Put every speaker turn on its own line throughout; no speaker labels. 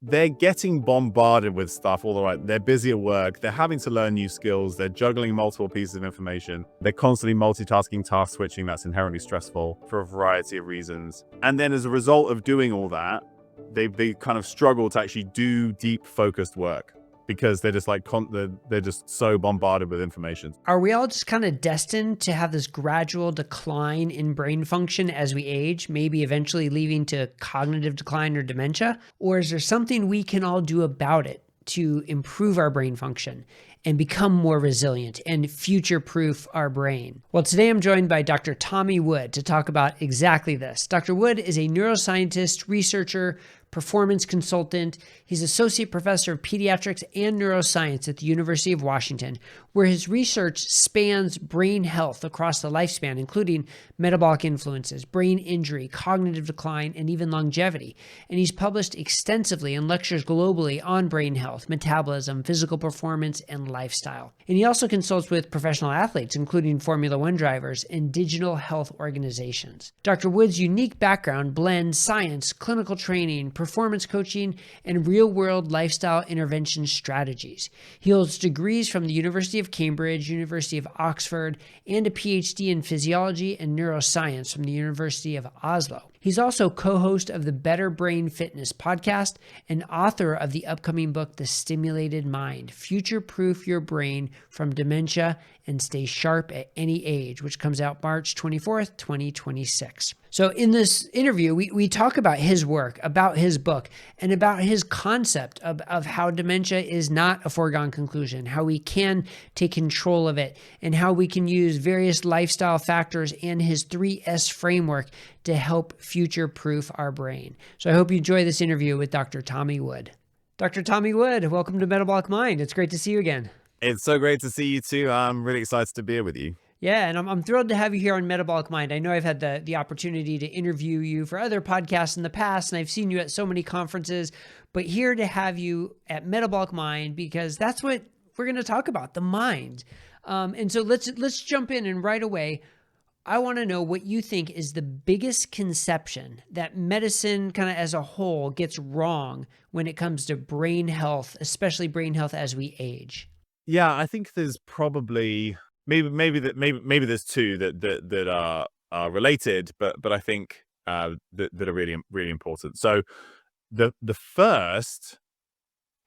they're getting bombarded with stuff all the right. They're busy at work. They're having to learn new skills. They're juggling multiple pieces of information. They're constantly multitasking, task switching. That's inherently stressful for a variety of reasons. And then as a result of doing all that, they kind of struggle to actually do deep focused work because they're just like, they're just so bombarded with information.
Are we all just kind of destined to have this gradual decline in brain function as we age, maybe eventually leading to cognitive decline or dementia? Or is there something we can all do about it to improve our brain function and become more resilient and future-proof our brain? Well, today I'm joined by Dr. Tommy Wood to talk about exactly this. Dr. Wood is a neuroscientist, researcher, performance consultant. He's associate professor of pediatrics and neuroscience at the University of Washington, where his research spans brain health across the lifespan, including metabolic influences, brain injury, cognitive decline, and even longevity. And he's published extensively and lectures globally on brain health, metabolism, physical performance, and lifestyle. And he also consults with professional athletes, including Formula One drivers and digital health organizations. Dr. Wood's unique background blends science, clinical training, performance coaching, and real-world lifestyle intervention strategies. He holds degrees from the University of Cambridge, University of Oxford, and a PhD in physiology and neuroscience from the University of Oslo. He's also co-host of the Better Brain Fitness podcast and author of the upcoming book, The Stimulated Mind, Future-Proof Your Brain from Dementia and Stay Sharp at Any Age, which comes out March 24th, 2026. So in this interview, we talk about his work, about his book, and about his concept of how dementia is not a foregone conclusion, how we can take control of it, and how we can use various lifestyle factors and his 3S framework to help future-proof our brain. So I hope you enjoy this interview with Dr. Tommy Wood. Dr. Tommy Wood, welcome to Metabolic Mind. It's great to see you again.
It's so great to see you too. I'm really excited to be here with you.
Yeah, and I'm thrilled to have you here on Metabolic Mind. I know I've had the opportunity to interview you for other podcasts in the past, and I've seen you at so many conferences, but here to have you at Metabolic Mind because that's what we're going to talk about, the mind. And so let's jump in, and right away, I want to know what you think is the biggest conception that medicine kind of as a whole gets wrong when it comes to brain health, especially brain health as we age.
Yeah, I think there's probably maybe there's two that are related, but I think that are really important. So the first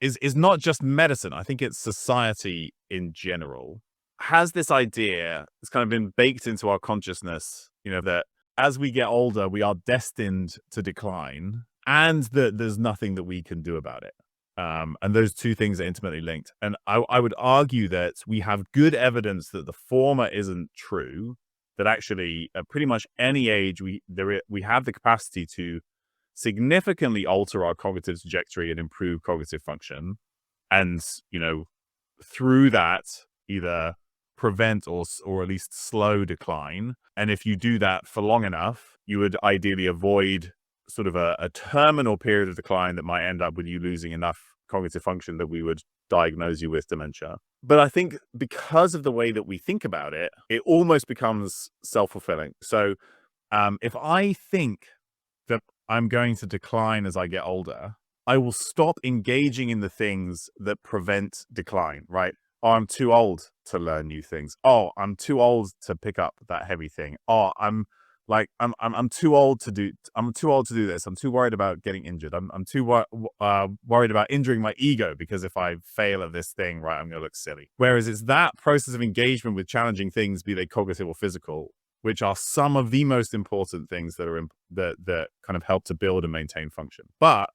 is not just medicine. I think it's society in general has this idea. It's kind of been baked into our consciousness, that as we get older, we are destined to decline, and that there's nothing that we can do about it. And those two things are intimately linked. And I would argue that we have good evidence that the former isn't true, that actually at pretty much any age, we have the capacity to significantly alter our cognitive trajectory and improve cognitive function. And, through that, either prevent or at least slow decline. And if you do that for long enough, you would ideally avoid sort of a terminal period of decline that might end up with you losing enough cognitive function that we would diagnose you with dementia. But I think because of the way that we think about it, it almost becomes self-fulfilling. So if I think that I'm going to decline as I get older, I will stop engaging in the things that prevent decline, right? Oh, I'm too old to learn new things. Oh, I'm too old to pick up that heavy thing. Oh, I'm too old to do this. I'm too worried about getting injured. I'm too worried about injuring my ego because if I fail at this thing, right, I'm going to look silly. Whereas it's that process of engagement with challenging things, be they cognitive or physical, which are some of the most important things that are that kind of help to build and maintain function. But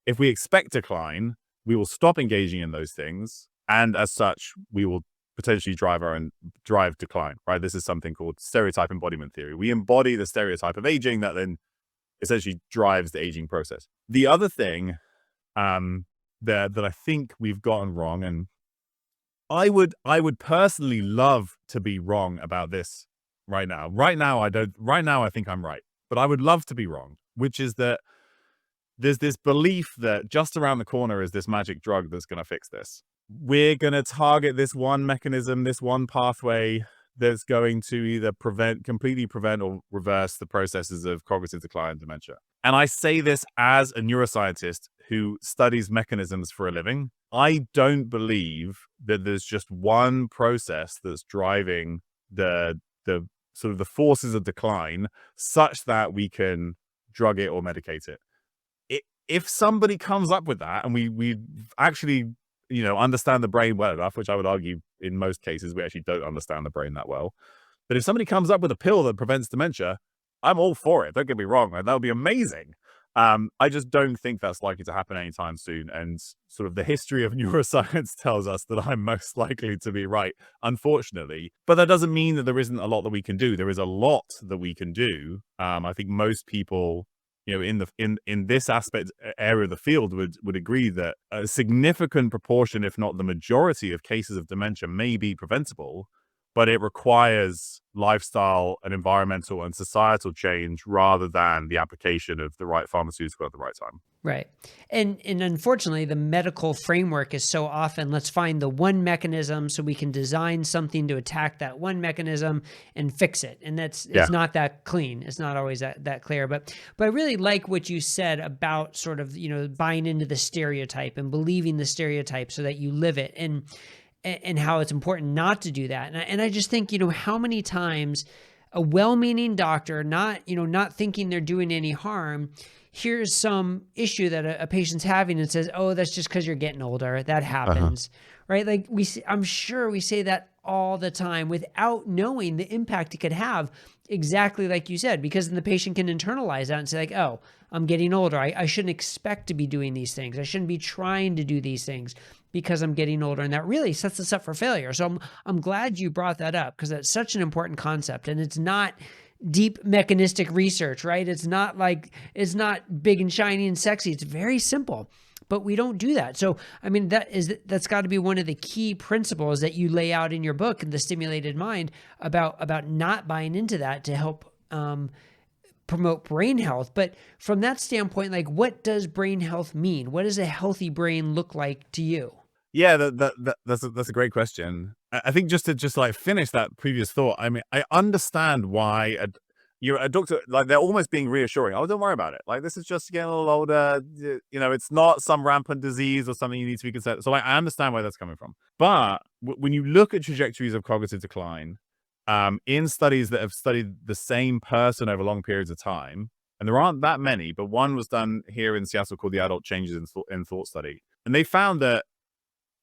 if we expect decline, we will stop engaging in those things, and as such, we will potentially drive decline, right? This is something called stereotype embodiment theory. We embody the stereotype of aging that then essentially drives the aging process. The other thing that I think we've gotten wrong, and I would personally love to be wrong about this right now. Right now, I think I'm right, but I would love to be wrong, which is that there's this belief that just around the corner is this magic drug that's going to fix this. We're going to target this one mechanism, this one pathway that's going to either completely prevent or reverse the processes of cognitive decline and dementia. And I say this as a neuroscientist who studies mechanisms for a living. I don't believe that there's just one process that's driving the sort of the forces of decline such that we can drug it or medicate it. If somebody comes up with that and we actually, understand the brain well enough, which I would argue in most cases we actually don't understand the brain that well. But if somebody comes up with a pill that prevents dementia, I'm all for it. Don't get me wrong. That would be amazing. I just don't think that's likely to happen anytime soon. And sort of the history of neuroscience tells us that I'm most likely to be right, unfortunately. But that doesn't mean that there isn't a lot that we can do. There is a lot that we can do. I think most people, in this area of the field would agree that a significant proportion, if not the majority of cases of dementia may be preventable, but it requires lifestyle and environmental and societal change rather than the application of the right pharmaceutical at the right time.
Right. And unfortunately, the medical framework is so often, let's find the one mechanism so we can design something to attack that one mechanism and fix it. And it's not that clean. It's not always that clear. But I really like what you said about sort of, buying into the stereotype and believing the stereotype so that you live it. And how it's important not to do that. And I just think, how many times a well-meaning doctor, not thinking they're doing any harm, here's some issue that a patient's having and says, oh, that's just because you're getting older. That happens, right? Like I'm sure we say that all the time without knowing the impact it could have, exactly like you said, because then the patient can internalize that and say like, oh, I'm getting older. I shouldn't expect to be doing these things. I shouldn't be trying to do these things because I'm getting older. And that really sets us up for failure. So I'm glad you brought that up because that's such an important concept. And it's not deep mechanistic research, right? It's not big and shiny and sexy. It's very simple, but we don't do that. So, I mean, that's got to be one of the key principles that you lay out in your book, in The Stimulated Mind, about not buying into that to help promote brain health. But from that standpoint, like, what does brain health mean? What does a healthy brain look like to you?
Yeah, that's a great question. I think just to finish that previous thought, I mean, I understand why you're a doctor, like they're almost being reassuring. Oh, don't worry about it. Like this is just getting a little older. It's not some rampant disease or something you need to be concerned. So I understand where that's coming from. But when you look at trajectories of cognitive decline, in studies that have studied the same person over long periods of time, and there aren't that many, but one was done here in Seattle called the Adult Changes in Thought Study, and they found that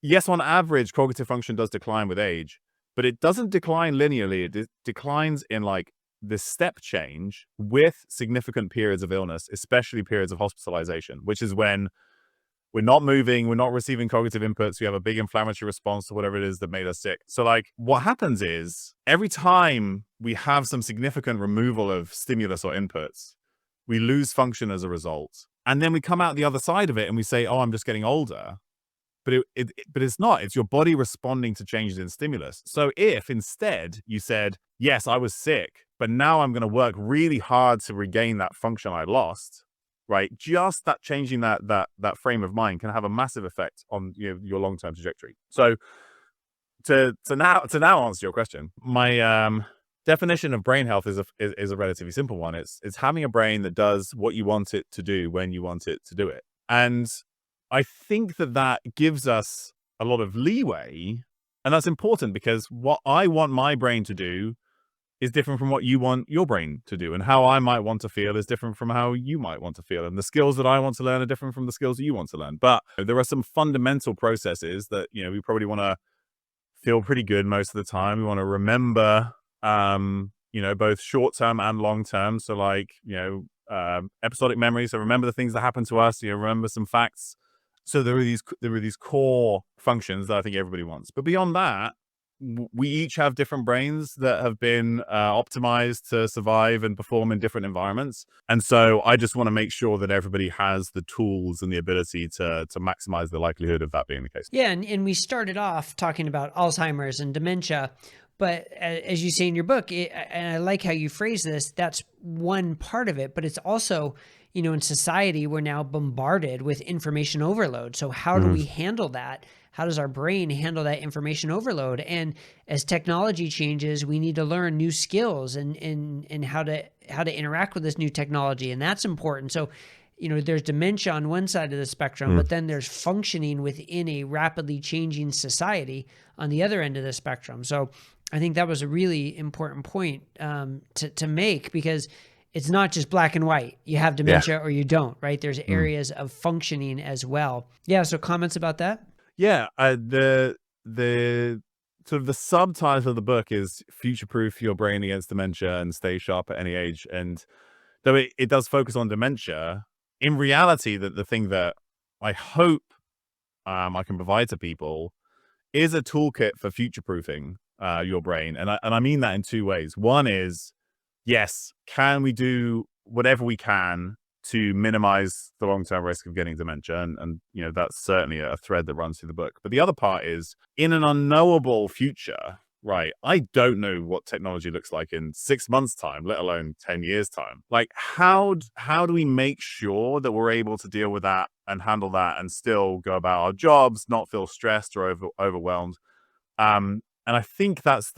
yes, on average, cognitive function does decline with age, but it doesn't decline linearly. It declines in like the step change with significant periods of illness, especially periods of hospitalization, which is when we're not moving, we're not receiving cognitive inputs, we have a big inflammatory response to whatever it is that made us sick. So like what happens is every time we have some significant removal of stimulus or inputs, we lose function as a result. And then we come out the other side of it and we say, oh, I'm just getting older. But it's not. It's your body responding to changes in stimulus. So if instead you said, yes, I was sick, but now I'm going to work really hard to regain that function I lost, right? Just that changing that frame of mind can have a massive effect on your long-term trajectory. So to now answer your question, my definition of brain health is a relatively simple one. It's having a brain that does what you want it to do when you want it to do it. And I think that gives us a lot of leeway, and that's important because what I want my brain to do is different from what you want your brain to do, and how I might want to feel is different from how you might want to feel, and the skills that I want to learn are different from the skills that you want to learn. But there are some fundamental processes that we probably want to feel pretty good most of the time. We want to remember, both short-term and long-term. So like, episodic memory. So remember the things that happened to us. Remember some facts. So there are these core functions that I think everybody wants. But beyond that, we each have different brains that have been optimized to survive and perform in different environments. And so I just want to make sure that everybody has the tools and the ability to maximize the likelihood of that being the case.
Yeah, and we started off talking about Alzheimer's and dementia. But as you say in your book, and I like how you phrase this, that's one part of it, but it's also in society, we're now bombarded with information overload. So how do we handle that? How does our brain handle that information overload? And as technology changes, we need to learn new skills and how to interact with this new technology. And that's important. So, there's dementia on one side of the spectrum, but then there's functioning within a rapidly changing society on the other end of the spectrum. So I think that was a really important point to make, because it's not just black and white. You have dementia or you don't, right? There's areas of functioning as well. Yeah. So comments about that?
Yeah. The sort of the subtitle of the book is "Future-Proof Your Brain Against Dementia and Stay Sharp at Any Age." And though it does focus on dementia, in reality, that the thing that I hope I can provide to people is a toolkit for future-proofing your brain. And I mean that in two ways. One is, yes, can we do whatever we can to minimize the long-term risk of getting dementia? And that's certainly a thread that runs through the book. But the other part is, in an unknowable future, right? I don't know what technology looks like in 6 months' time, let alone 10 years' time. Like, how do we make sure that we're able to deal with that and handle that and still go about our jobs, not feel stressed or overwhelmed? And I think that's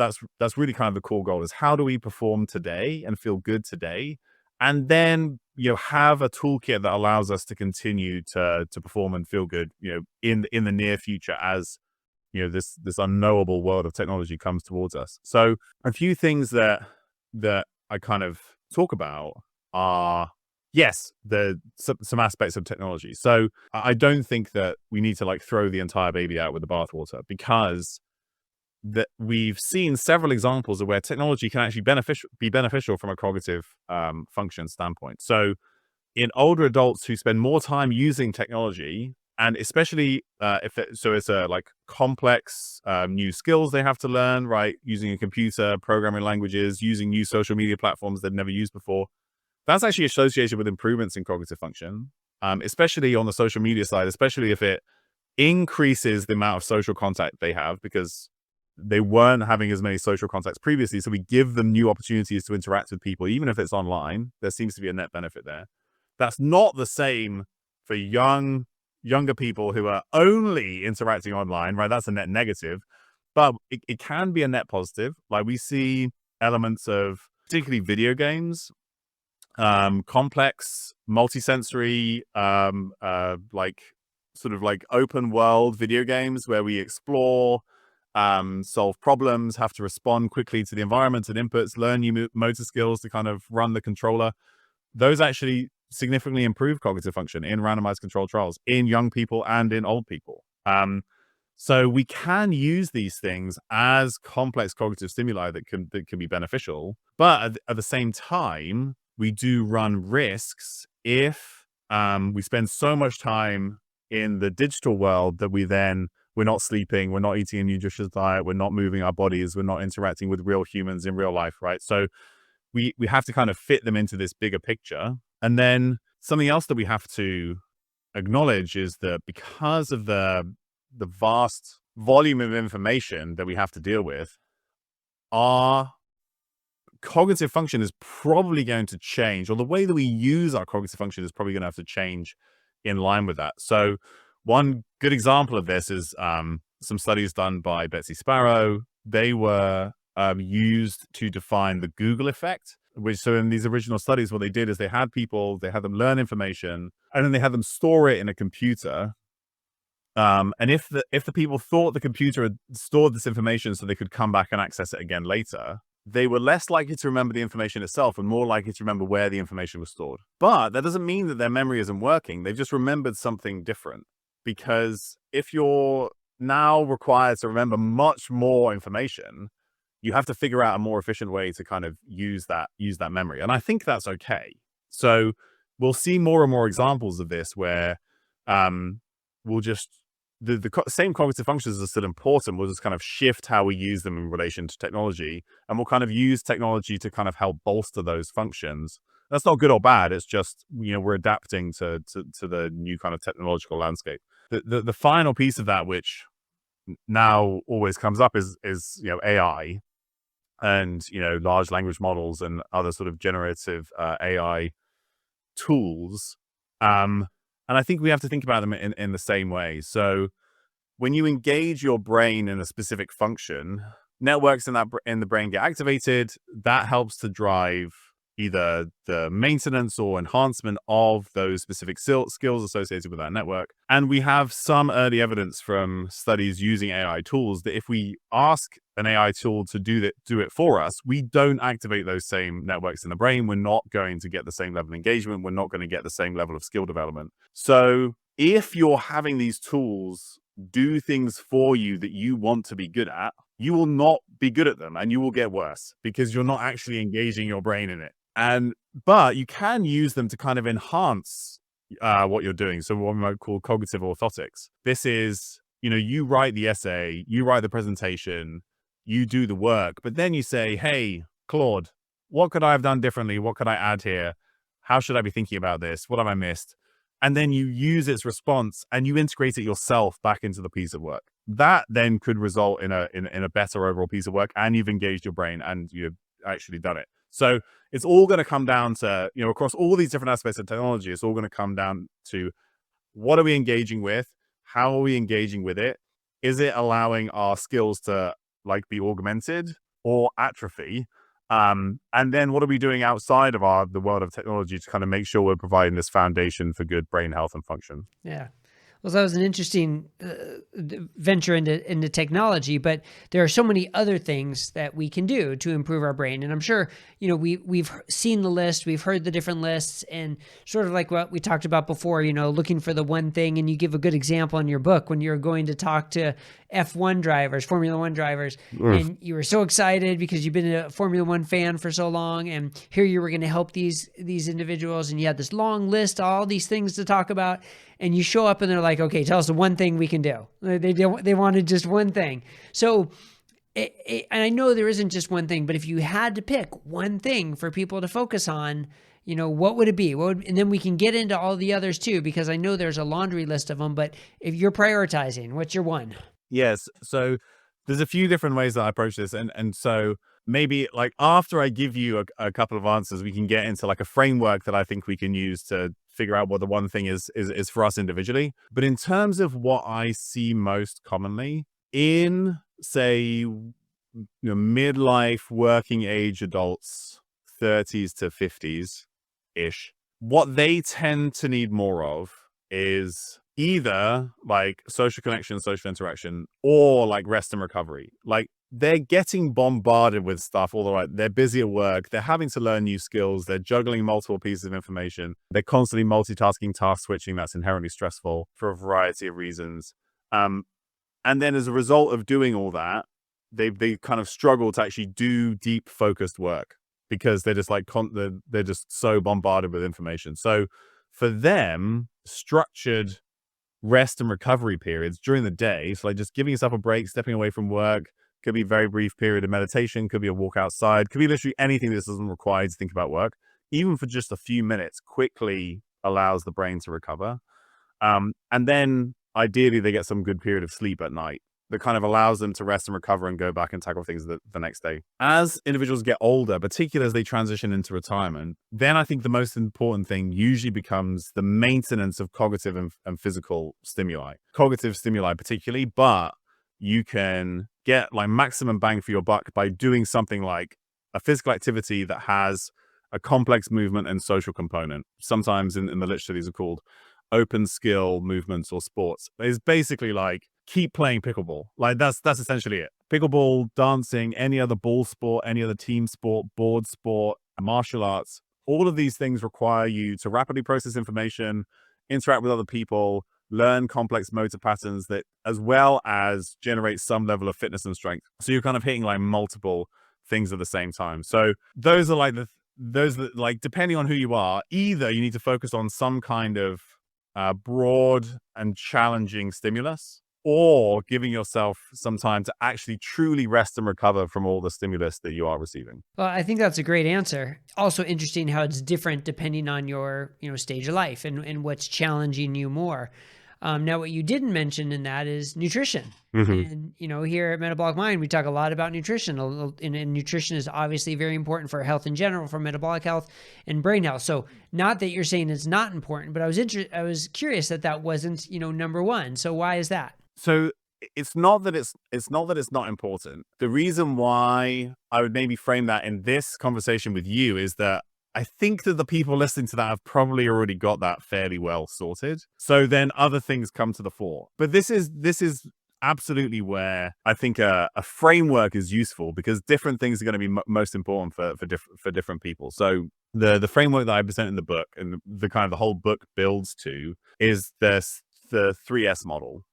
really kind of the core goal, is how do we perform today and feel good today, and then have a toolkit that allows us to continue to perform and feel good in the near future, as this unknowable world of technology comes towards us. So a few things that I kind of talk about are, yes, some aspects of technology. So I don't think that we need to throw the entire baby out with the bathwater, because that we've seen several examples of where technology can actually be beneficial from a cognitive function standpoint. So in older adults who spend more time using technology, and especially it's complex new skills they have to learn, right? Using a computer, programming languages, using new social media platforms they've never used before. That's actually associated with improvements in cognitive function, especially on the social media side, especially if it increases the amount of social contact they have, because they weren't having as many social contacts previously. So we give them new opportunities to interact with people, even if it's online. There seems to be a net benefit there. That's not the same for younger people who are only interacting online, right? That's a net negative, but it can be a net positive. Like, we see elements of particularly video games, complex, multisensory, sort of open world video games where we explore, solve problems, have to respond quickly to the environment and inputs, learn new motor skills to kind of run the controller. Those actually significantly improve cognitive function in randomized controlled trials in young people and in old people. So we can use these things as complex cognitive stimuli that can be beneficial, but at the same time, we do run risks if we spend so much time in the digital world that we're not sleeping, we're not eating a nutritious diet, we're not moving our bodies, we're not interacting with real humans in real life, right? So we have to kind of fit them into this bigger picture. And then something else that we have to acknowledge is that because of the vast volume of information that we have to deal with, our cognitive function is probably going to change, or the way that we use our cognitive function is probably going to have to change in line with that. So one good example of this is some studies done by Betsy Sparrow. They were used to define the Google effect, so in these original studies, what they did is they had them learn information, and then they had them store it in a computer. And if the people thought the computer had stored this information so they could come back and access it again later, they were less likely to remember the information itself and more likely to remember where the information was stored. But that doesn't mean that their memory isn't working. They've just remembered something different. Because if you're now required to remember much more information, you have to figure out a more efficient way to kind of use that memory. And I think that's okay. So we'll see more and more examples of this where we'll just, the same cognitive functions are still important. We'll just kind of shift how we use them in relation to technology. And we'll kind of use technology to kind of help bolster those functions. That's not good or bad. It's just, we're adapting to the new kind of technological landscape. The final piece of that, which now always comes up, is AI and large language models and other sort of generative AI tools. And I think we have to think about them in the same way. So when you engage your brain in a specific function, networks in the brain get activated. That helps to drive either the maintenance or enhancement of those specific skills associated with that network. And we have some early evidence from studies using AI tools that if we ask an AI tool to do it for us, we don't activate those same networks in the brain. We're not going to get the same level of engagement. We're not going to get the same level of skill development. So if you're having these tools do things for you that you want to be good at, you will not be good at them and you will get worse because you're not actually engaging your brain in it. But you can use them to kind of enhance what you're doing. So what we might call cognitive orthotics. This is, you write the essay, you write the presentation, you do the work, but then you say, hey, Claude, what could I have done differently? What could I add here? How should I be thinking about this? What have I missed? And then you use its response and you integrate it yourself back into the piece of work. That then could result in a better overall piece of work, and you've engaged your brain and you've actually done it. So it's all going to come down to, across all these different aspects of technology, it's all going to come down to what are we engaging with? How are we engaging with it? Is it allowing our skills to be augmented or atrophy? And then what are we doing outside of the world of technology to kind of make sure we're providing this foundation for good brain health and function?
Yeah. Well, that was an interesting venture into technology, but there are so many other things that we can do to improve our brain. And I'm sure, we've seen the list, we've heard the different lists, and sort of like what we talked about before, looking for the one thing. And you give a good example in your book when you're going to talk to F1 drivers, Formula One drivers, and you were so excited because you've been a Formula One fan for so long, and here you were going to help these individuals, and you had this long list, all these things to talk about, and you show up and they're like, okay, tell us the one thing we can do. They wanted just one thing. So, and I know there isn't just one thing, but if you had to pick one thing for people to focus on, what would it be? And then we can get into all the others too, because I know there's a laundry list of them, but if you're prioritizing, what's your one?
Yes. So there's a few different ways that I approach this. And so maybe after I give you a couple of answers, we can get into a framework that I think we can use to figure out what the one thing is for us individually. But in terms of what I see most commonly in, say, midlife working age adults, 30s to 50s ish, what they tend to need more of is either social connection, social interaction, or rest and recovery. They're getting bombarded with stuff all the time. They're busy at work. They're having to learn new skills. They're juggling multiple pieces of information. They're constantly multitasking, task switching. That's inherently stressful for a variety of reasons. And then as a result of doing all that, they kind of struggle to actually do deep focused work because they're just they're just so bombarded with information. So for them, structured rest and recovery periods during the day, so just giving yourself a break, stepping away from work, could be a very brief period of meditation, could be a walk outside, could be literally anything that doesn't require you to think about work, even for just a few minutes, quickly allows the brain to recover. And then ideally they get some good period of sleep at night that kind of allows them to rest and recover and go back and tackle things the next day. As individuals get older, particularly as they transition into retirement, then I think the most important thing usually becomes the maintenance of cognitive and physical stimuli. Cognitive stimuli particularly, but you can get maximum bang for your buck by doing something like a physical activity that has a complex movement and social component. Sometimes in the literature, these are called open skill movements or sports. It's basically keep playing pickleball. That's essentially it. Pickleball, dancing, any other ball sport, any other team sport, board sport, martial arts. All of these things require you to rapidly process information, interact with other people, learn complex motor patterns that, as well as generate some level of fitness and strength. So you're kind of hitting multiple things at the same time. So those are depending on who you are, either you need to focus on some kind of broad and challenging stimulus, or giving yourself some time to actually truly rest and recover from all the stimulus that you are receiving.
Well, I think that's a great answer. Also interesting how it's different depending on your, stage of life and what's challenging you more. Now, what you didn't mention in that is nutrition.
Mm-hmm.
And, here at Metabolic Mind, we talk a lot about nutrition. And nutrition is obviously very important for health in general, for metabolic health and brain health. So not that you're saying it's not important, but I was curious that wasn't, number one. So why is that?
So it's not that it's not important. The reason why I would maybe frame that in this conversation with you is that I think that the people listening to that have probably already got that fairly well sorted. So then other things come to the fore. But this is absolutely where I think a framework is useful, because different things are going to be most important for different people. So the framework that I present in the book, and the kind of the whole book builds to, is the 3S model,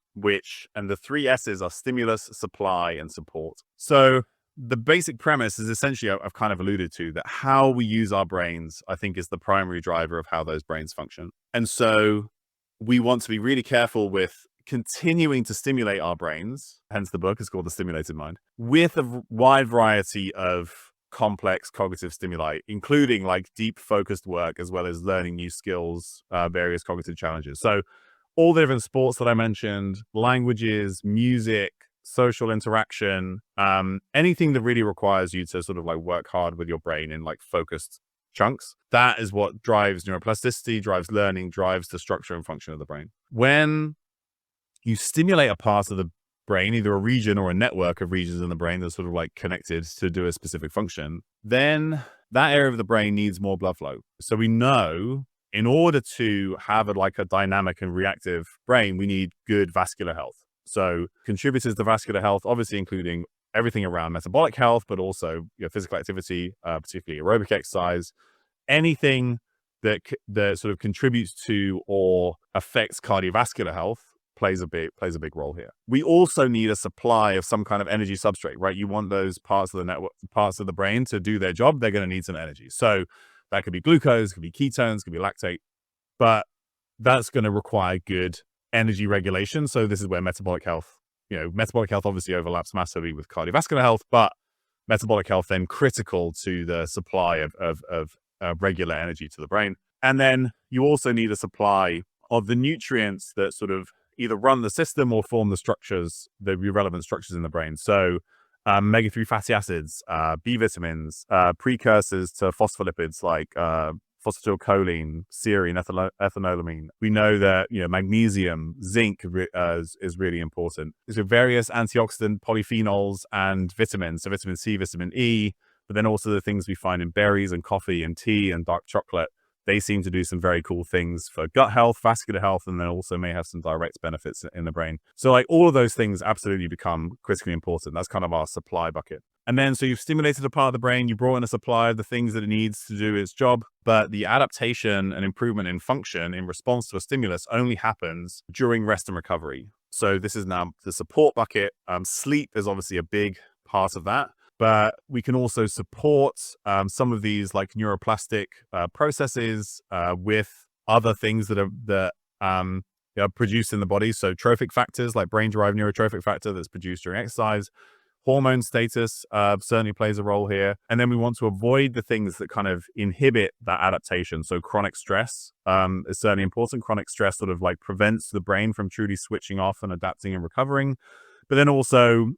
and the 3 S's are stimulus, supply, and support. So the basic premise is essentially, I've kind of alluded to, that how we use our brains, I think, is the primary driver of how those brains function. And so we want to be really careful with continuing to stimulate our brains, hence the book is called The Stimulated Mind, with a wide variety of complex cognitive stimuli, including like deep focused work, as well as learning new skills, various cognitive challenges. So all the different sports that I mentioned, languages, music, social interaction, anything that really requires you to sort of like work hard with your brain in like focused chunks. That is what drives neuroplasticity, drives learning, drives the structure and function of the brain. When you stimulate a part of the brain, either a region or a network of regions in the brain that's sort of like connected to do a specific function, then that area of the brain needs more blood flow. So we know in order to have a dynamic and reactive brain, we need good vascular health. So contributors to vascular health, obviously including everything around metabolic health, but also physical activity, particularly aerobic exercise, anything that sort of contributes to or affects cardiovascular health plays a big role here. We also need a supply of some kind of energy substrate, right? You want those parts of the network, parts of the brain to do their job. They're going to need some energy. So that could be glucose, could be ketones, could be lactate, but that's going to require good energy regulation. So this is where metabolic health obviously overlaps massively with cardiovascular health, but metabolic health then critical to the supply of regular energy to the brain. And then you also need a supply of the nutrients that sort of either run the system or form the structures, the relevant structures in the brain. So omega-3 fatty acids, B vitamins, precursors to phospholipids like phosphatidylcholine, serine, ethanolamine. We know that magnesium, zinc is really important. There's various antioxidant polyphenols and vitamins, so vitamin C, vitamin E, but then also the things we find in berries and coffee and tea and dark chocolate. They seem to do some very cool things for gut health, vascular health, and then also may have some direct benefits in the brain. So like all of those things absolutely become critically important. That's kind of our supply bucket. And then so you've stimulated a part of the brain, you brought in a supply of the things that it needs to do its job, but the adaptation and improvement in function in response to a stimulus only happens during rest and recovery. So this is now the support bucket. Sleep is obviously a big part of that. But we can also support some of these like neuroplastic processes with other things that are produced in the body. So trophic factors like brain-derived neurotrophic factor that's produced during exercise. Hormone status certainly plays a role here. And then we want to avoid the things that kind of inhibit that adaptation. So chronic stress is certainly important. Chronic stress sort of like prevents the brain from truly switching off and adapting and recovering. But then also,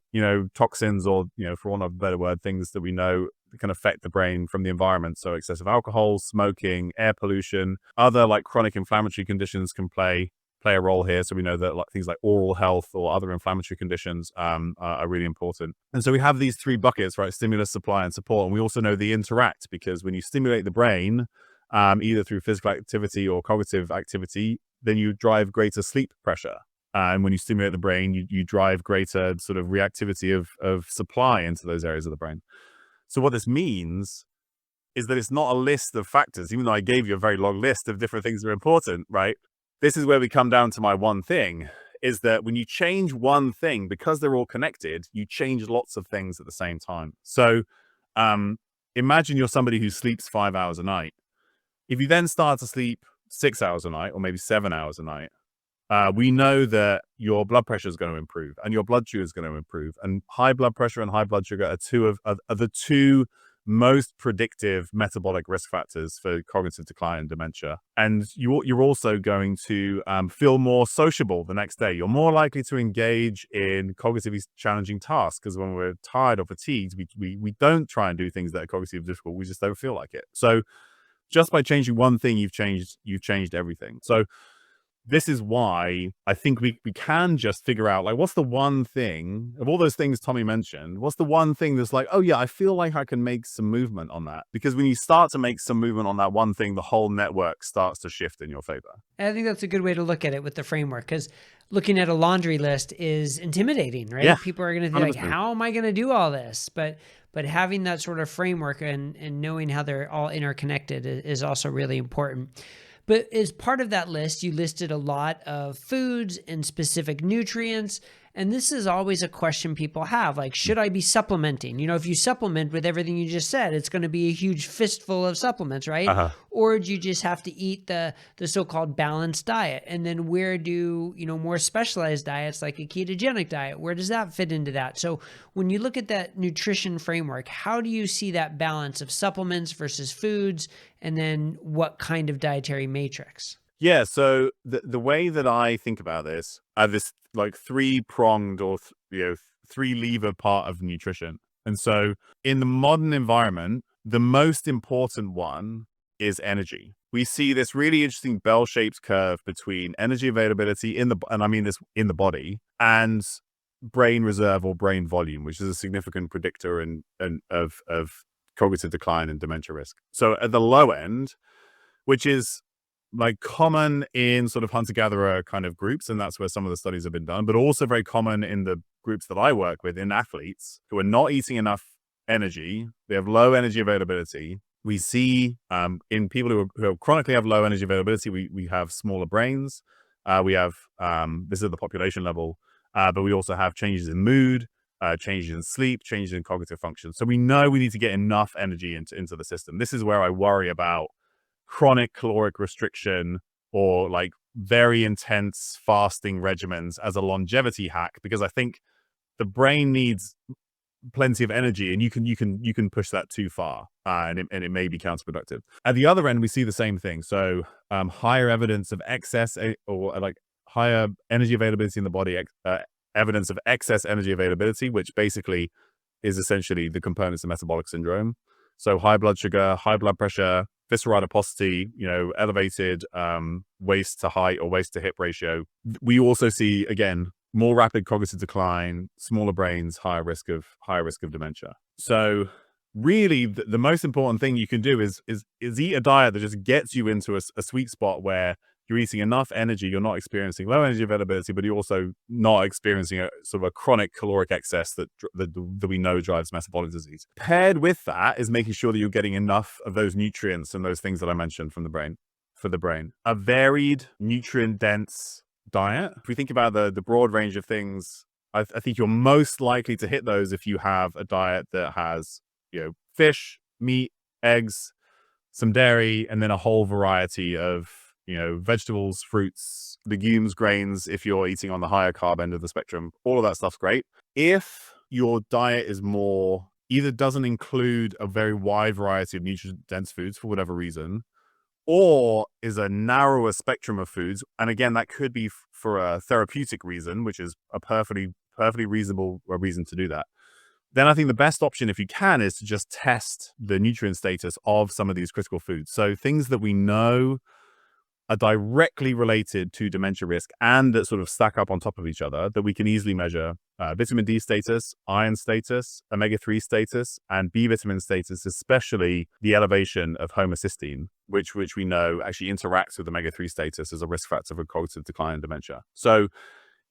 toxins or, for want of a better word, things that we know can affect the brain from the environment. So excessive alcohol, smoking, air pollution, other like chronic inflammatory conditions can play a role here. So we know that things like oral health or other inflammatory conditions are really important. And so we have these three buckets, right? Stimulus, supply, and support. And we also know they interact, because when you stimulate the brain, either through physical activity or cognitive activity, then you drive greater sleep pressure. And when you stimulate the brain, you drive greater sort of reactivity of supply into those areas of the brain. So what this means is that it's not a list of factors, even though I gave you a very long list of different things that are important, right? This is where we come down to my one thing, is that when you change one thing, because they're all connected, you change lots of things at the same time. So imagine you're somebody who sleeps 5 hours a night. If you then start to sleep 6 hours a night, or maybe 7 hours a night, we know that your blood pressure is going to improve and your blood sugar is going to improve. And high blood pressure and high blood sugar are the two most predictive metabolic risk factors for cognitive decline and dementia. And you're also going to feel more sociable the next day. You're more likely to engage in cognitively challenging tasks, because when we're tired or fatigued, we don't try and do things that are cognitively difficult. We just don't feel like it. So just by changing one thing, you've changed everything. So this is why I think we can just figure out, like, what's the one thing of all those things Tommy mentioned, what's the one thing that's like, oh yeah, I feel like I can make some movement on that. Because when you start to make some movement on that one thing, the whole network starts to shift in your favor.
I think that's a good way to look at it with the framework, because looking at a laundry list is intimidating, right?
Yeah,
People are going to be like,
100%.
how am I going to do all this? But having that sort of framework and knowing how they're all interconnected is also really important. But as part of that list, you listed a lot of foods and specific nutrients. And this is always a question people have, like, should I be supplementing? You know, if you supplement with everything you just said, it's going to be a huge fistful of supplements, right? Or do you just have to eat the so-called balanced diet? And then where do, more specialized diets like a ketogenic diet, where does that fit into that? So when you look at that nutrition framework, how do you see that balance of supplements versus foods? And then what kind of dietary matrix?
Yeah, so the way that I think about this, I have this like three-pronged or three-lever part of nutrition. And so in the modern environment, the most important one is energy. We see this really interesting bell-shaped curve between energy availability and I mean this in the body, and brain reserve or brain volume, which is a significant predictor of cognitive decline and dementia risk. So at the low end, which is like common in sort of hunter-gatherer kind of groups, and that's where some of the studies have been done, but also very common in the groups that I work with, in athletes who are not eating enough energy. They have low energy availability. We see in people who chronically have low energy availability, we have smaller brains. We have, this is at the population level, but we also have changes in mood, changes in sleep, changes in cognitive function. So we know we need to get enough energy into the system. This is where I worry about chronic caloric restriction or like very intense fasting regimens as a longevity hack, because I think the brain needs plenty of energy, and you can push that too far, and it may be counterproductive. At the other end, we see the same thing. So higher evidence of excess or like higher energy availability in the body, evidence of excess energy availability, which basically is essentially the components of metabolic syndrome. So high blood sugar, high blood pressure, visceral adiposity, elevated waist to height or waist to hip ratio. We also see, again, more rapid cognitive decline, smaller brains, higher risk of dementia. So really, the most important thing you can do is eat a diet that just gets you into a sweet spot where you're eating enough energy, you're not experiencing low energy availability, but you're also not experiencing a sort of a chronic caloric excess that we know drives metabolic disease. Paired with that is making sure that you're getting enough of those nutrients and those things that I mentioned for the brain. A varied, nutrient-dense diet. If we think about the broad range of things, I think you're most likely to hit those if you have a diet that has, fish, meat, eggs, some dairy, and then a whole variety of vegetables, fruits, legumes, grains, if you're eating on the higher carb end of the spectrum. All of that stuff's great. If your diet is either doesn't include a very wide variety of nutrient-dense foods for whatever reason, or is a narrower spectrum of foods, and again, that could be for a therapeutic reason, which is a perfectly reasonable reason to do that, then I think the best option, if you can, is to just test the nutrient status of some of these critical foods. So things that we know are directly related to dementia risk and that sort of stack up on top of each other, that we can easily measure: vitamin D status, iron status, omega-3 status, and B vitamin status, especially the elevation of homocysteine, which we know actually interacts with omega-3 status as a risk factor for cognitive decline and dementia. So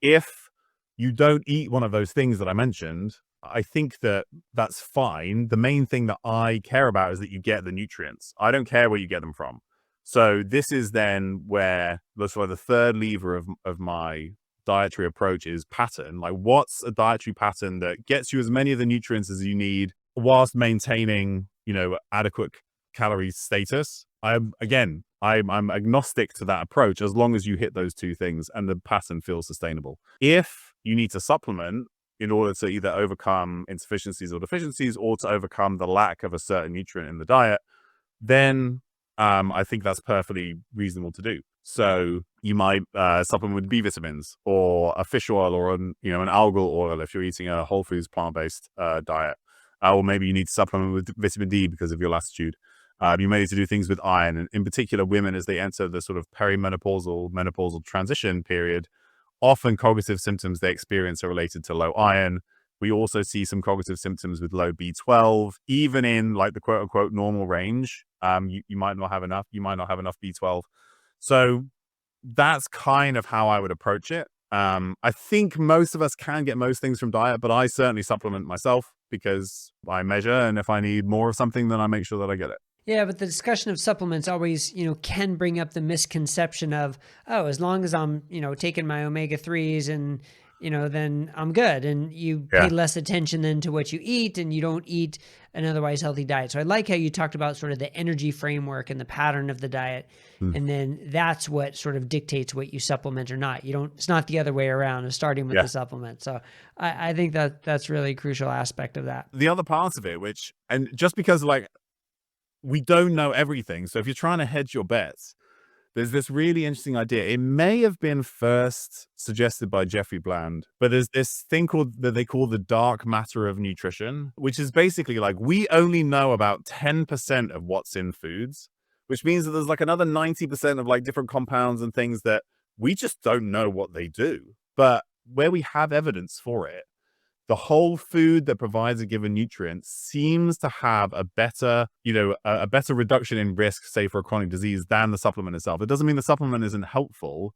if you don't eat one of those things that I mentioned, I think that's fine. The main thing that I care about is that you get the nutrients. I don't care where you get them from. So this is then where the third lever of my dietary approach is pattern. Like, what's a dietary pattern that gets you as many of the nutrients as you need whilst maintaining, adequate calorie status? I'm agnostic to that approach as long as you hit those two things and the pattern feels sustainable. If you need to supplement, in order to either overcome insufficiencies or deficiencies or to overcome the lack of a certain nutrient in the diet, then I think that's perfectly reasonable to do. So you might supplement with B vitamins or a fish oil or an algal oil if you're eating a whole foods plant-based diet. Or maybe you need to supplement with vitamin D because of your lassitude. You may need to do things with iron, and in particular women as they enter the sort of menopausal transition period. Often cognitive symptoms they experience are related to low iron. We also see some cognitive symptoms with low B12, even in like the quote unquote normal range. You might not have enough. You might not have enough B12. So that's kind of how I would approach it. I think most of us can get most things from diet, but I certainly supplement myself because I measure, and if I need more of something, then I make sure that I get it.
Yeah, but the discussion of supplements always, can bring up the misconception of, oh, as long as I'm, taking my omega-3s and, then I'm good. And you pay
Yeah.
less attention then to what you eat, and you don't eat an otherwise healthy diet. So I like how you talked about sort of the energy framework and the pattern of the diet.
Mm.
And then that's what sort of dictates what you supplement or not. It's not the other way around of starting with the supplement. So I think that's really a crucial aspect of that.
The other part of it, and just because like we don't know everything. So if you're trying to hedge your bets, there's this really interesting idea. It may have been first suggested by Jeffrey Bland, but there's this thing that they call the dark matter of nutrition, which is basically like we only know about 10% of what's in foods, which means that there's like another 90% of like different compounds and things that we just don't know what they do. But where we have evidence for it, the whole food that provides a given nutrient seems to have a better, a better reduction in risk, say for a chronic disease, than the supplement itself. It doesn't mean the supplement isn't helpful,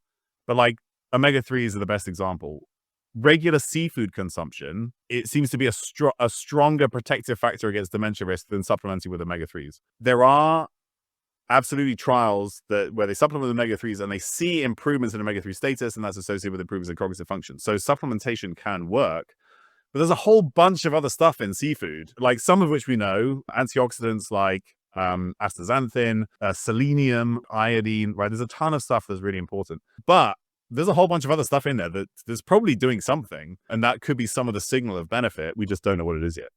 but like omega-3s are the best example. Regular seafood consumption, it seems to be a stronger protective factor against dementia risk than supplementing with omega-3s. There are absolutely trials where they supplement with omega-3s and they see improvements in omega-3 status, and that's associated with improvements in cognitive function. So supplementation can work. But there's a whole bunch of other stuff in seafood, like some of which we know, antioxidants like astaxanthin, selenium, iodine, right? There's a ton of stuff that's really important. But there's a whole bunch of other stuff in there that's probably doing something, and that could be some of the signal of benefit. We just don't know what it is yet.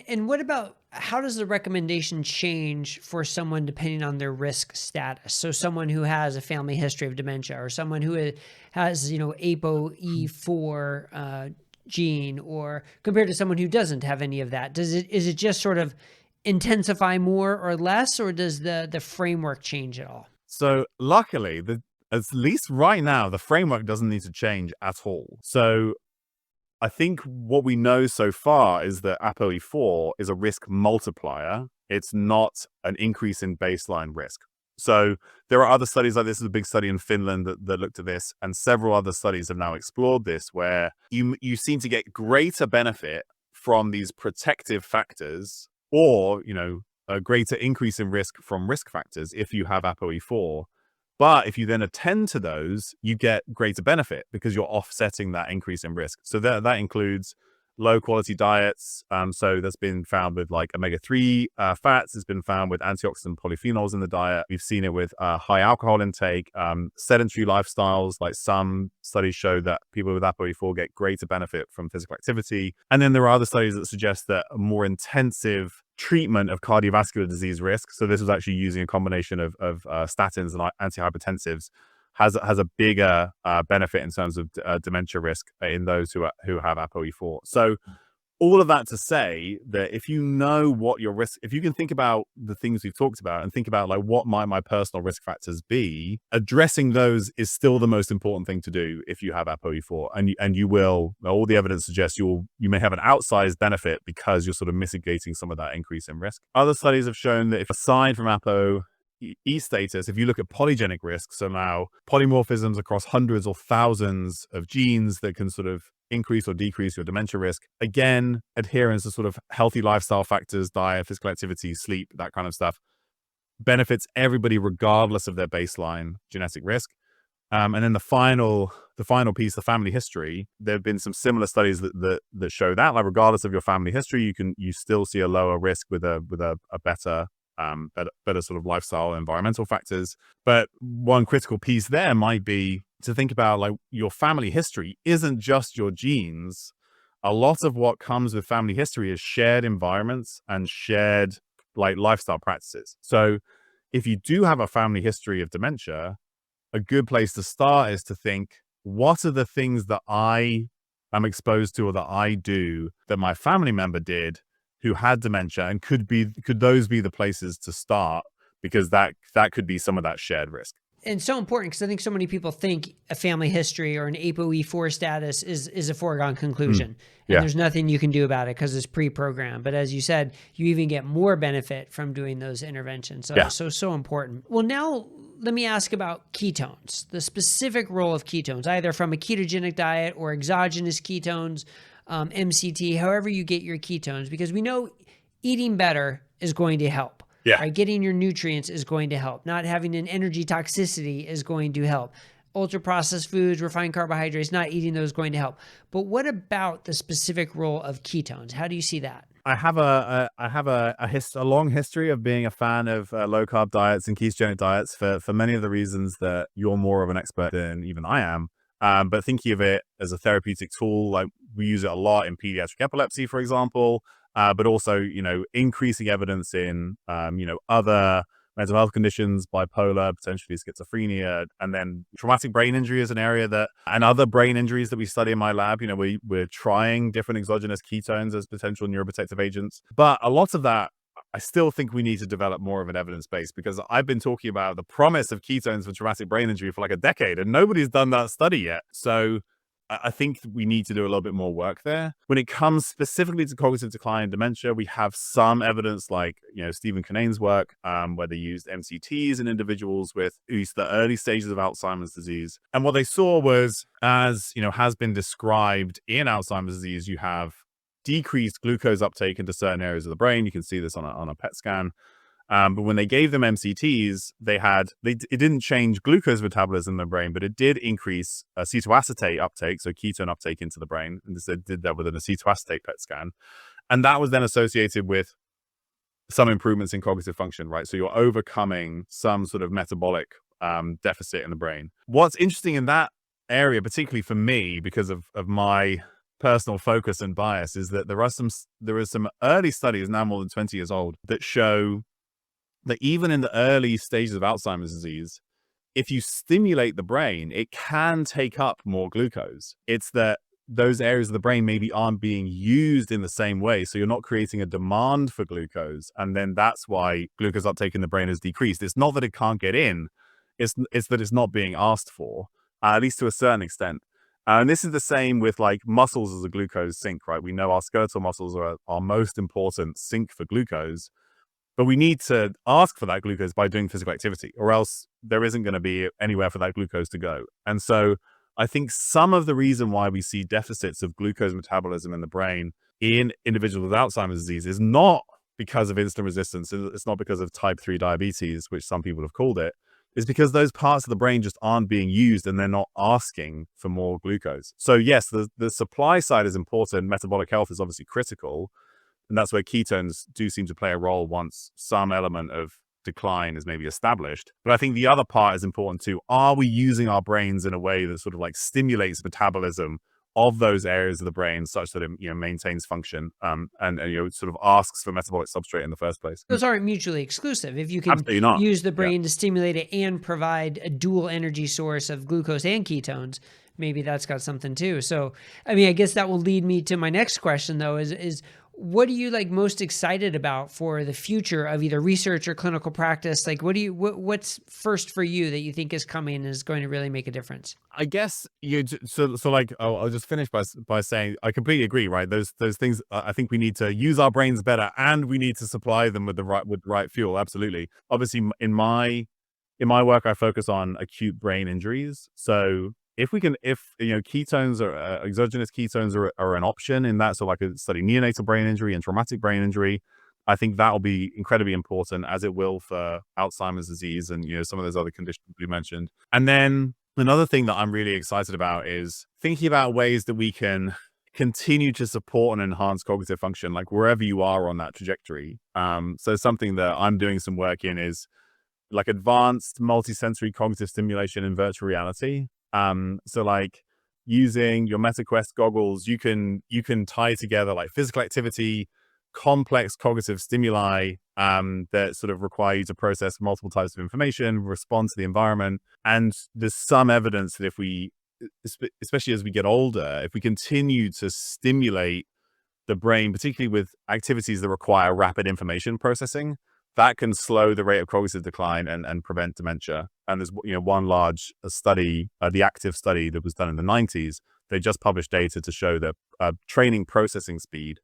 And what about, how does the recommendation change for someone depending on their risk status? So someone who has a family history of dementia, or someone who has, ApoE4 gene, or compared to someone who doesn't have any of that? Is it just sort of intensify more or less, or does the framework change at all?
So luckily, at least right now, the framework doesn't need to change at all. So I think what we know so far is that ApoE4 is a risk multiplier. It's not an increase in baseline risk. So there are other studies like this. Is a big study in Finland that looked at this, and several other studies have now explored this, where you seem to get greater benefit from these protective factors, or a greater increase in risk from risk factors if you have ApoE4. But if you then attend to those, you get greater benefit because you're offsetting that increase in risk. So that includes low quality diets. So that's been found with like omega-3 fats. It's been found with antioxidant polyphenols in the diet. We've seen it with high alcohol intake, sedentary lifestyles. Like some studies show that people with ApoE4 get greater benefit from physical activity. And then there are other studies that suggest that a more intensive treatment of cardiovascular disease risk, so this was actually using a combination of statins and antihypertensives, has a bigger benefit in terms of dementia risk in those who have ApoE4. So all of that to say that if you know what your risk, if you can think about the things we've talked about and think about like what might my personal risk factors be, addressing those is still the most important thing to do if you have ApoE4, and you will, all the evidence suggests you may have an outsized benefit because you're sort of mitigating some of that increase in risk. Other studies have shown that if aside from ApoE status, if you look at polygenic risk, so now polymorphisms across hundreds or thousands of genes that can sort of increase or decrease your dementia risk, again, adherence to sort of healthy lifestyle factors, diet, physical activity, sleep, that kind of stuff, benefits everybody regardless of their baseline genetic risk. And then the final piece, the family history, there have been some similar studies that show that, like regardless of your family history, you still see a lower risk with a better sort of lifestyle and environmental factors. But one critical piece there might be to think about like your family history isn't just your genes. a lot of what comes with family history is shared environments and shared like lifestyle practices. So if you do have a family history of dementia, a good place to start is to think, what are the things that I am exposed to or that I do that my family member did who had dementia, and could those be the places to start, because that could be some of that shared risk.
And so important, because I think so many people think a family history or an ApoE4 status is a foregone conclusion.
Yeah.
And there's nothing you can do about it because it's pre-programmed. But as you said, you even get more benefit from doing those interventions. So,
Yeah.
so important. Well, now let me ask about ketones, the specific role of ketones, either from a ketogenic diet or exogenous ketones, MCT, however you get your ketones, because we know eating better is going to help.
Yeah.
Right? Getting your nutrients is going to help. Not having an energy toxicity is going to help. Ultra processed foods, refined carbohydrates, not eating those is going to help. But what about the specific role of ketones? How do you see that?
I have a long history of being a fan of low carb diets and ketogenic diets for many of the reasons that you're more of an expert than even I am. But thinking of it as a therapeutic tool, like we use it a lot in pediatric epilepsy, for example, but also, increasing evidence in, other mental health conditions, bipolar, potentially schizophrenia, and then traumatic brain injury is an area and other brain injuries that we study in my lab. We're trying different exogenous ketones as potential neuroprotective agents, but a lot of that, I still think we need to develop more of an evidence base, because I've been talking about the promise of ketones for traumatic brain injury for like a decade, and nobody's done that study yet. So I think we need to do a little bit more work there. When it comes specifically to cognitive decline and dementia, we have some evidence, like, Stephen Kinane's work, where they used MCTs in individuals with at least the early stages of Alzheimer's disease. And what they saw was, as has been described in Alzheimer's disease, you have decreased glucose uptake into certain areas of the brain. You can see this on a PET scan. But when they gave them MCTs, it didn't change glucose metabolism in the brain, but it did increase acetoacetate uptake, so ketone uptake into the brain. And they did that with an acetoacetate PET scan. And that was then associated with some improvements in cognitive function, right? So you're overcoming some sort of metabolic deficit in the brain. What's interesting in that area, particularly for me, because of my personal focus and bias, is that there are some early studies, now more than 20 years old, that show that even in the early stages of Alzheimer's disease, if you stimulate the brain, it can take up more glucose. It's that those areas of the brain maybe aren't being used in the same way. So you're not creating a demand for glucose. And then that's why glucose uptake in the brain has decreased. It's not that it can't get in. It's that it's not being asked for, at least to a certain extent. And this is the same with like muscles as a glucose sink, right? We know our skeletal muscles are our most important sink for glucose. But we need to ask for that glucose by doing physical activity, or else there isn't going to be anywhere for that glucose to go. And so I think some of the reason why we see deficits of glucose metabolism in the brain in individuals with Alzheimer's disease is not because of insulin resistance. It's not because of type 3 diabetes, which some people have called it. It's because those parts of the brain just aren't being used and they're not asking for more glucose. So yes, the supply side is important. Metabolic health is obviously critical. And that's where ketones do seem to play a role once some element of decline is maybe established. But I think the other part is important too. Are we using our brains in a way that sort of like stimulates metabolism of those areas of the brain such that it maintains function and sort of asks for metabolic substrate in the first place?
Those aren't mutually exclusive. If you can use the brain to stimulate it and provide a dual energy source of glucose and ketones, maybe that's got something too. So, I mean, I guess that will lead me to my next question though, is what are you like most excited about for the future of either research or clinical practice? Like, what's first for you that you think is coming and is going to really make a difference?
I guess I'll just finish by saying I completely agree, right? Those things, I think we need to use our brains better, and we need to supply them with the right fuel. Absolutely. Obviously, in my work, I focus on acute brain injuries. So if ketones or exogenous ketones are an option in that, so like a study neonatal brain injury and traumatic brain injury, I think that will be incredibly important, as it will for Alzheimer's disease and some of those other conditions we mentioned. And then another thing that I'm really excited about is thinking about ways that we can continue to support and enhance cognitive function, like wherever you are on that trajectory. So something that I'm doing some work in is like advanced multisensory cognitive stimulation in virtual reality. So like using your MetaQuest goggles, you can tie together like physical activity, complex cognitive stimuli that sort of require you to process multiple types of information, respond to the environment. And there's some evidence that if we, especially as we get older, if we continue to stimulate the brain, particularly with activities that require rapid information processing, that can slow the rate of cognitive decline and prevent dementia. And there's one large study, the active study that was done in the 90s. They just published data to show that training processing speed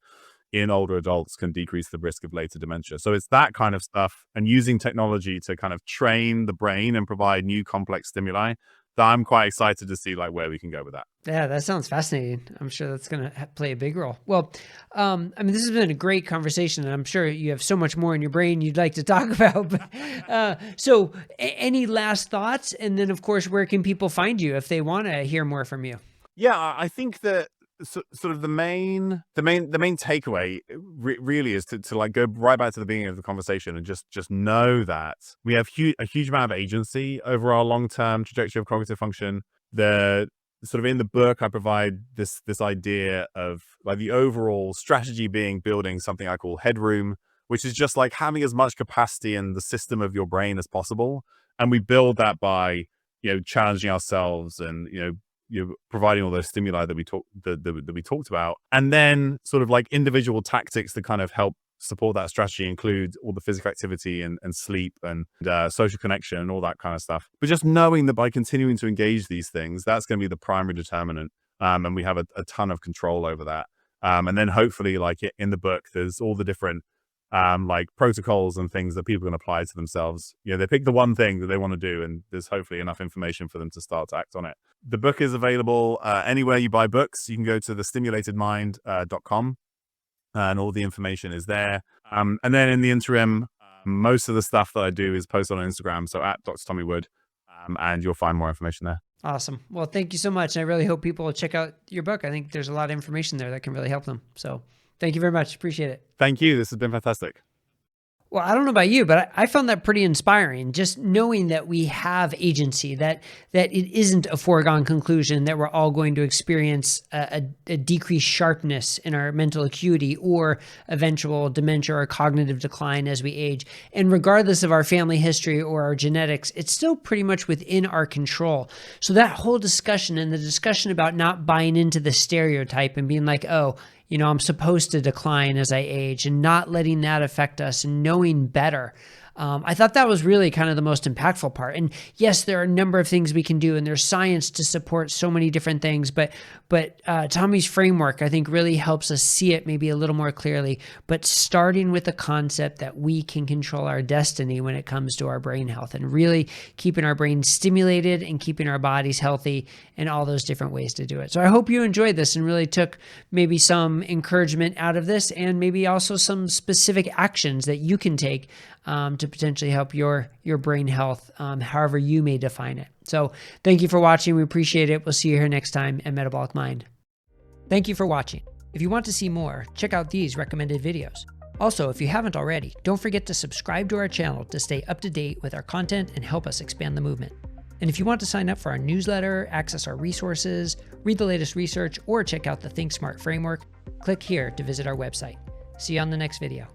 in older adults can decrease the risk of later dementia. So it's that kind of stuff, and using technology to kind of train the brain and provide new complex stimuli, that I'm quite excited to see like where we can go with that.
Yeah, that sounds fascinating. I'm sure that's going to play a big role. Well, I mean, this has been a great conversation, and I'm sure you have so much more in your brain you'd like to talk about. But, so any last thoughts? And then, of course, where can people find you if they want to hear more from you?
Yeah, I think that sort of the main takeaway really is to like go right back to the beginning of the conversation and just know that we have a huge amount of agency over our long-term trajectory of cognitive function. The sort of in the book, I provide this idea of like the overall strategy being building something I call headroom, which is just like having as much capacity in the system of your brain as possible. And we build that by, challenging ourselves and, you're providing all those stimuli that we talked about, and then sort of like individual tactics that kind of help support that strategy include all the physical activity and sleep and social connection and all that kind of stuff. But just knowing that by continuing to engage these things, that's going to be the primary determinant, and we have a ton of control over that. And then hopefully, like in the book, there's all the different like protocols and things that people can apply to themselves. They pick the one thing that they want to do, and there's hopefully enough information for them to start to act on it. The book is available anywhere you buy books. You can go to thestimulatedmind.com and all the information is there. And then in the interim, most of the stuff that I do is posted on Instagram. So at Dr. Tommy Wood, and you'll find more information there.
Awesome. Well, thank you so much. I really hope people will check out your book. I think there's a lot of information there that can really help them. So thank you very much. Appreciate it.
Thank you. This has been fantastic.
Well, I don't know about you, but I found that pretty inspiring. Just knowing that we have agency, that it isn't a foregone conclusion that we're all going to experience a decreased sharpness in our mental acuity or eventual dementia or cognitive decline as we age. And regardless of our family history or our genetics, it's still pretty much within our control. So that whole discussion and the discussion about not buying into the stereotype and being like, oh, I'm supposed to decline as I age, and not letting that affect us and knowing better. I thought that was really kind of the most impactful part. And yes, there are a number of things we can do, and there's science to support so many different things. But Tommy's framework, I think, really helps us see it maybe a little more clearly. But starting with the concept that we can control our destiny when it comes to our brain health, and really keeping our brain stimulated and keeping our bodies healthy, and all those different ways to do it. So I hope you enjoyed this and really took maybe some encouragement out of this, and maybe also some specific actions that you can take to potentially help your brain health, however you may define it. So thank you for watching. We appreciate it. We'll see you here next time at Metabolic Mind. Thank you for watching. If you want to see more, check out these recommended videos. Also, if you haven't already, don't forget to subscribe to our channel to stay up to date with our content and help us expand the movement. And if you want to sign up for our newsletter, access our resources, read the latest research, or check out the Think Smart framework, click here to visit our website. See you on the next video.